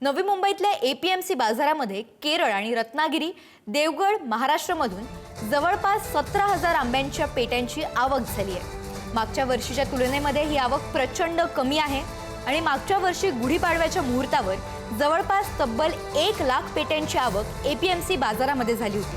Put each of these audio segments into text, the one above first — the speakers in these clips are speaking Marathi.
नवी मुंबईतल्या एपीएमसी बाजारामध्ये केरळ आणि रत्नागिरी, देवगड, महाराष्ट्रामधून जवळपास 17,000 आंब्यांच्या पेट्यांची आवक झाली आहे। मागच्या वर्षीच्या तुलनेमध्ये ही आवक प्रचंड कमी आहे आणि मागच्या वर्षी गुढीपाडव्याच्या मुहूर्तावर जवळपास तब्बल 1 लाख पेट्यांची आवक एपीएमसी बाजारामध्ये झाली होती।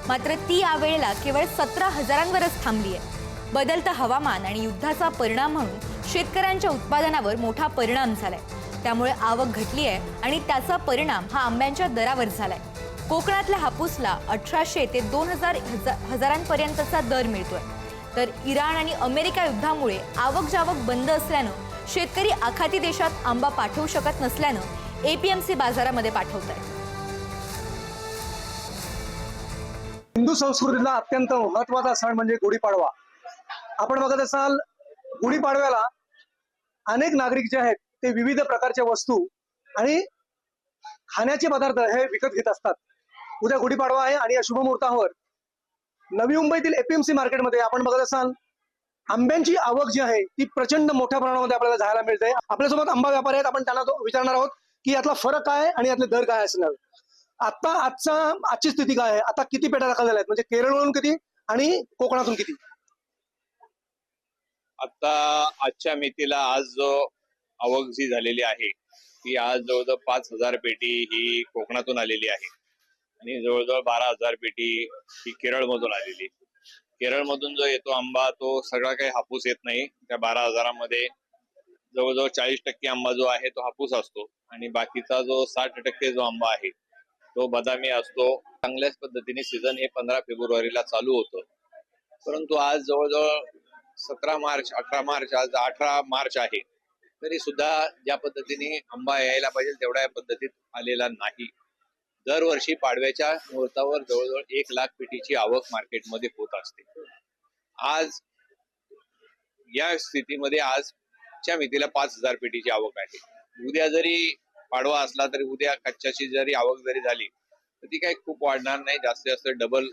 मात्र ती यावेळेला केवळ 17,000वरच थांबली आहे। बदलतं हवामान आणि युद्धाचा परिणाम म्हणून शेतकऱ्यांच्या उत्पादनावर मोठा परिणाम झालाय। त्यामुळे आवक घटली आहे आणि त्याचा परिणाम हा आंब्यांच्या दरावर झालाय। कोकणातल्या हापूसला 1800 ते 2000 पर्यंतचा दर मिळतोय, तर इराण आणि अमेरिका युद्धामुळे आवक जावक बंद असल्यानं शेतकरी आखाती देशात आंबा पाठवू शकत नसल्यानं एपीएमसी बाजारामध्ये पाठवतात। हिंदू संस्कृतीतला अत्यंत महत्त्वाचा सण म्हणजे गुढीपाडवा। आपण बघत असाल गुढीपाडव्याला अनेक नागरिक जे आहेत ते विविध प्रकारच्या वस्तू आणि खाण्याचे पदार्थ हे विकत घेत असतात। उद्या गुढीपाडवा आहे आणि या शुभ मुहूर्तावर नवी मुंबईतील एपीएमसी मार्केटमध्ये आपण बघत असाल आंब्यांची आवक जी आहे ती प्रचंड मोठ्या प्रमाणामध्ये आपल्याला जायला मिळते। आपल्यासोबत आंबा व्यापारी आहेत, आपण त्यांना विचारणार आहोत की यातला फरक काय आणि यातले दर काय असणार। आजची स्थिती काय आहे? आता किती पेट्या दाखल झाल्या आहेत, म्हणजे केरळवरून किती आणि कोकणातून किती? आता आजच्या मितीला आज जो आवक जी झालेली आहे ती आज जवळजवळ 5,000 पेटी ही कोकणातून आलेली आहे आणि जवळजवळ 12,000 पेटी ही केरळमधून आलेली। केरळमधून जो येतो आंबा तो सगळा काही हापूस येत नाही। त्या 12,000मध्ये जवळजवळ 40% आंबा जो आहे तो हापूस असतो आणि बाकीचा जो 60% जो आंबा आहे तो बदामी असतो। चांगल्याच पद्धतीने सीझन हे 15 फेब्रुवारीला चालू होतं, परंतु आज जवळजवळ 17 मार्च 18 मार्च आज 18 मार्च आहे, तरी सुद्धा ज्या पद्धतीने आंबा यायला पाहिजे तेवढ्या पद्धतीत आलेला नाही। दरवर्षी पाडव्याच्या मुहूर्तावर जवळजवळ 1 लाख पेटीची आवक मार्केटमध्ये होत असते। आज या स्थितीमध्ये आजच्या मितीला 5,000 पेटीची आवक आहे। उद्या जरी पाडवा असला तरी उद्या कच्च्याची जरी आवक जरी झाली तर ती काही खूप वाढणार नाही, जास्तीत जास्त डबल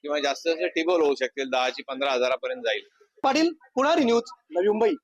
किंवा जास्तीत जास्त टिबल होऊ शकते, 10 ते 15 हजारापर्यंत जाईल। पाटील, पुणारी न्यूज, नवी मुंबई।